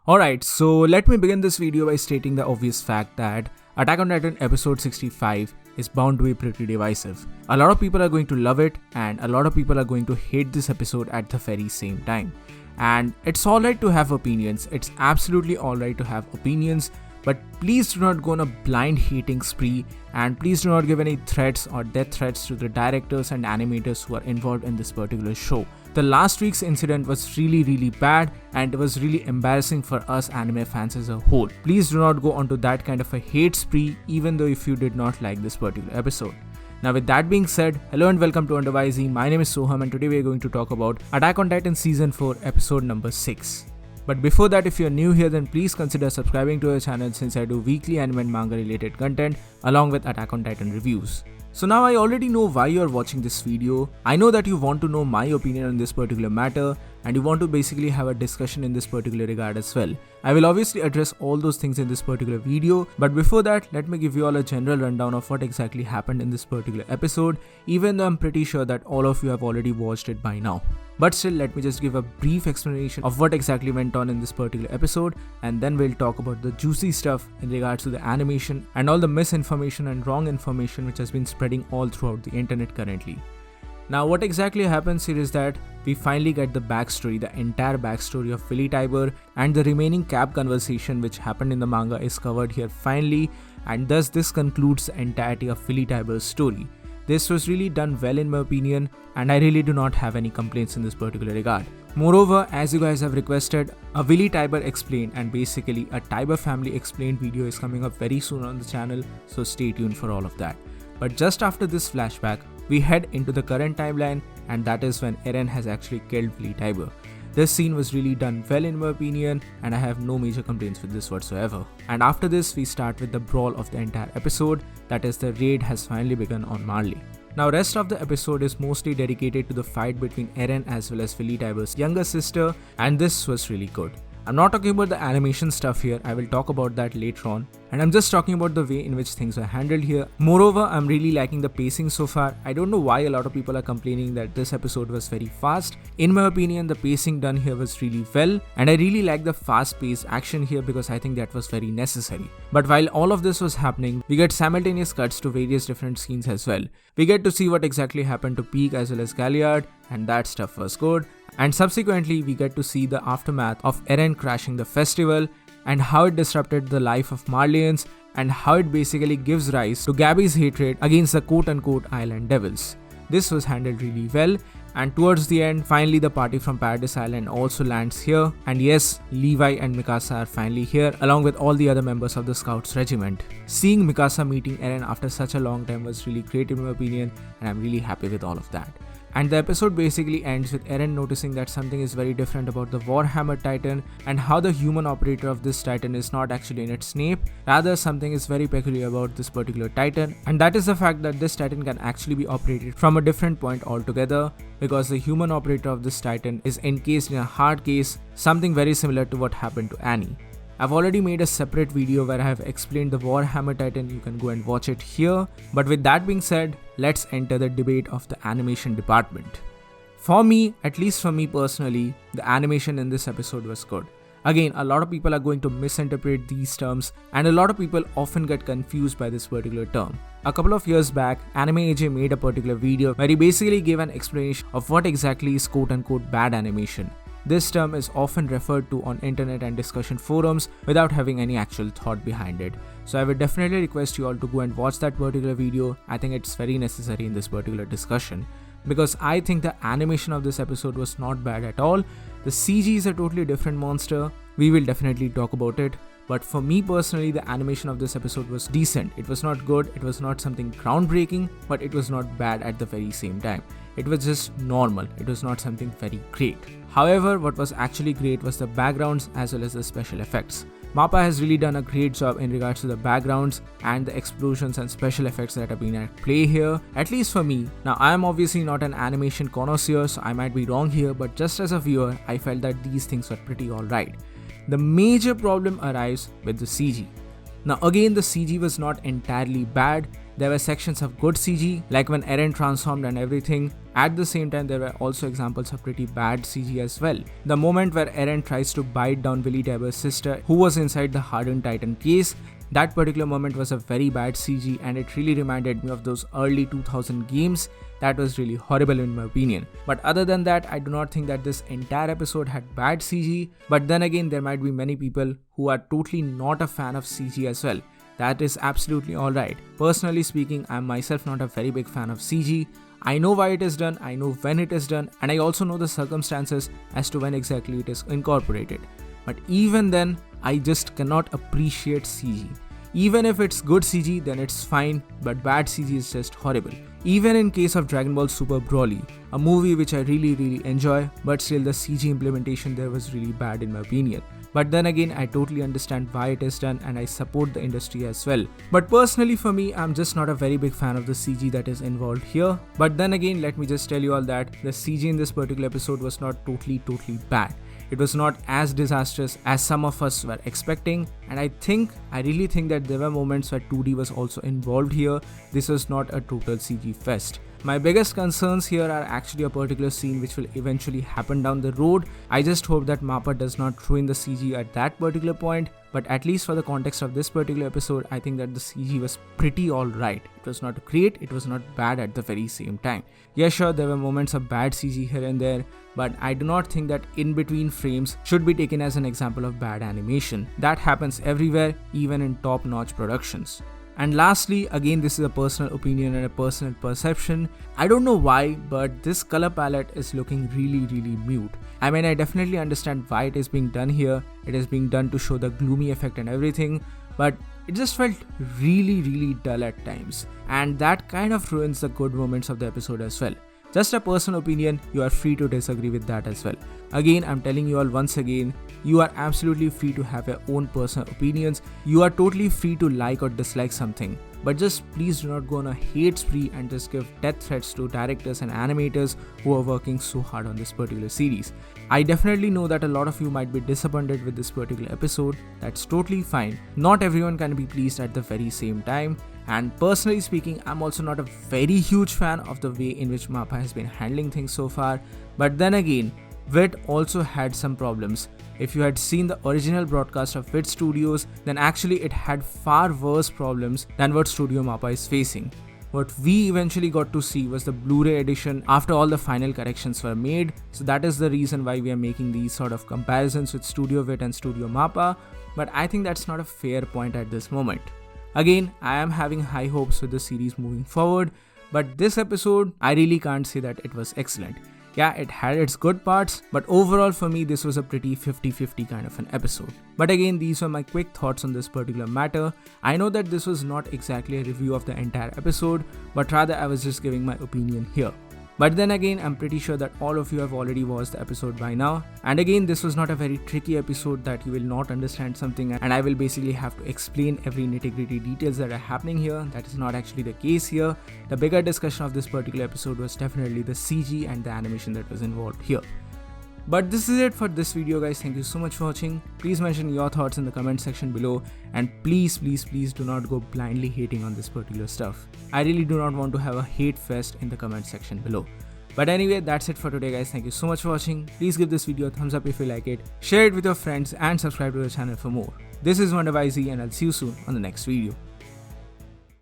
Alright, so let me begin this video by stating the obvious fact that Attack on Titan episode 65 is bound to be pretty divisive. A lot of people are going to love it and a lot of people are going to hate this episode at the very same time. And it's alright to have opinions, it's absolutely alright to have opinions, but please do not go on a blind hating spree and please do not give any threats or death threats to the directors and animators who are involved in this particular show. The last week's incident was really bad and it was really embarrassing for us anime fans as a whole. Please do not go onto that kind of a hate spree even though if you did not like this particular episode. Now with that being said, hello and welcome to Undervising. My name is Soham and today we are going to talk about Attack on Titan Season 4 episode number 6. But before that, if you are new here, then please consider subscribing to our channel since I do weekly anime and manga related content along with Attack on Titan reviews. So now I already know why you are watching this video. I know that you want to know my opinion on this particular matter and you want to basically have a discussion in this particular regard as well. I will obviously address all those things in this particular video, but before that, let me give you all a general rundown of what exactly happened in this particular episode, even though I'm pretty sure that all of you have already watched it by now. But still, let me just give a brief explanation of what exactly went on in this particular episode and then we'll talk about the juicy stuff in regards to the animation and all the misinformation and wrong information which has been spreading all throughout the internet currently. Now what exactly happens here is that we finally get the backstory, the entire backstory of Willy Tybur, and the remaining Cap conversation which happened in the manga is covered here finally, and thus this concludes the entirety of Willy Tybur's story. This was really done well in my opinion and I really do not have any complaints in this particular regard. Moreover, as you guys have requested, a Willy Tybur explained and basically a Tybur family explained video is coming up very soon on the channel, so stay tuned for all of that. But just after this flashback, we head into the current timeline and that is when Eren has actually killed Willy Tybur. This scene was really done well in my opinion and I have no major complaints with this whatsoever. And after this we start with the brawl of the entire episode, that is the raid has finally begun on Marley. Now rest of the episode is mostly dedicated to the fight between Eren as well as Willy Tybur's younger sister and this was really good. I'm not talking about the animation stuff here, I will talk about that later on, and I'm just talking about the way in which things are handled here. Moreover, I'm really liking the pacing so far. I don't know why a lot of people are complaining that this episode was very fast. In my opinion, the pacing done here was really well and I really like the fast-paced action here because I think that was very necessary. But while all of this was happening, we get simultaneous cuts to various different scenes as well. We get to see what exactly happened to Pieck as well as Galliard and that stuff was good. And subsequently, we get to see the aftermath of Eren crashing the festival and how it disrupted the life of Marleyans and how it basically gives rise to Gabi's hatred against the quote-unquote Island Devils. This was handled really well and towards the end, finally the party from Paradise Island also lands here and yes, Levi and Mikasa are finally here along with all the other members of the Scouts regiment. Seeing Mikasa meeting Eren after such a long time was really great in my opinion and I'm really happy with all of that. And the episode basically ends with Eren noticing that something is very different about the Warhammer Titan and how the human operator of this Titan is not actually in its name, rather something is very peculiar about this particular Titan and that is the fact that this Titan can actually be operated from a different point altogether because the human operator of this Titan is encased in a hard case, something very similar to what happened to Annie. I've already made a separate video where I have explained the Warhammer Titan, you can go and watch it here. But with that being said, let's enter the debate of the animation department. For me, at least for me personally, the animation in this episode was good. Again, a lot of people are going to misinterpret these terms and a lot of people often get confused by this particular term. A couple of years back, Anime AJ made a particular video where he basically gave an explanation of what exactly is quote-unquote bad animation. This term is often referred to on internet and discussion forums without having any actual thought behind it. So I would definitely request you all to go and watch that particular video. I think it's very necessary in this particular discussion. Because I think the animation of this episode was not bad at all. The CG is a totally different monster. We will definitely talk about it. But for me personally, the animation of this episode was decent. It was not good, it was not something groundbreaking, but it was not bad at the very same time. It was just normal, it was not something very great. However, what was actually great was the backgrounds as well as the special effects. MAPPA has really done a great job in regards to the backgrounds and the explosions and special effects that have been at play here, at least for me. Now I am obviously not an animation connoisseur, so I might be wrong here, but just as a viewer, I felt that these things were pretty alright. The major problem arrives with the CG. Now again, the CG was not entirely bad. There were sections of good CG, like when Eren transformed and everything, At the same time, there were also examples of pretty bad CG as well. The moment where Eren tries to bite down Willy Taber's sister, who was inside the hardened Titan case, that particular moment was a very bad CG, and it really reminded me of those early 2000 games. That was really horrible in my opinion. But other than that, I do not think that this entire episode had bad CG. But then again, there might be many people who are totally not a fan of CG as well. That is absolutely alright. Personally speaking, I am myself not a very big fan of CG. I know why it is done, I know when it is done, and I also know the circumstances as to when exactly it is incorporated. But even then, I just cannot appreciate CG. Even if it's good CG, then it's fine, but bad CG is just horrible. Even in case of Dragon Ball Super Broly, a movie which I really enjoy, but still the CG implementation there was really bad in my opinion. But then again, I totally understand why it is done and I support the industry as well. But personally for me, I'm just not a very big fan of the CG that is involved here. But then again, let me just tell you all that the CG in this particular episode was not totally bad. It was not as disastrous as some of us were expecting, and I really think that there were moments where 2D was also involved here. This was not a total CG fest. My biggest concerns here are actually a particular scene which will eventually happen down the road. I just hope that Mappa does not ruin the CG at that particular point, but at least for the context of this particular episode, I think that the CG was pretty alright. It was not great, it was not bad at the very same time. Yeah, sure, there were moments of bad CG here and there, but I do not think that in between frames should be taken as an example of bad animation. That happens everywhere, even in top-notch productions. And lastly, again, this is a personal opinion and a personal perception. I don't know why, but this color palette is looking really mute. I mean, I definitely understand why it is being done here. It is being done to show the gloomy effect and everything, but it just felt really dull at times. And that kind of ruins the good moments of the episode as well. Just a personal opinion, you are free to disagree with that as well. Again, I'm telling you all once again, you are absolutely free to have your own personal opinions. You are totally free to like or dislike something. But just please do not go on a hate spree and just give death threats to directors and animators who are working so hard on this particular series. I definitely know that a lot of you might be disappointed with this particular episode. That's totally fine. Not everyone can be pleased at the very same time. And personally speaking, I'm also not a very huge fan of the way in which Mappa has been handling things so far. But then again, Wit also had some problems. If you had seen the original broadcast of Wit Studios, then actually it had far worse problems than what Studio Mappa is facing. What we eventually got to see was the Blu-ray edition after all the final corrections were made. So that is the reason why we are making these sort of comparisons with Studio Wit and Studio Mappa. But I think that's not a fair point at this moment. Again, I am having high hopes with the series moving forward, but this episode, I really can't say that it was excellent. Yeah, it had its good parts, but overall for me, this was a pretty 50-50 kind of an episode. But again, these were my quick thoughts on this particular matter. I know that this was not exactly a review of the entire episode, but rather I was just giving my opinion here. But then again, I'm pretty sure that all of you have already watched the episode by now. And again, this was not a very tricky episode that you will not understand something and I will basically have to explain every nitty-gritty details that are happening here. That is not actually the case here. The bigger discussion of this particular episode was definitely the CG and the animation that was involved here. But this is it for this video guys. Thank you so much for watching. Please mention your thoughts in the comment section below and please do not go blindly hating on this particular stuff. I really do not want to have a hate fest in the comment section below. But anyway, that's it for today guys. Thank you so much for watching. Please give this video a thumbs up if you like it, share it with your friends and subscribe to the channel for more. This is WonderYZ and I'll see you soon on the next video.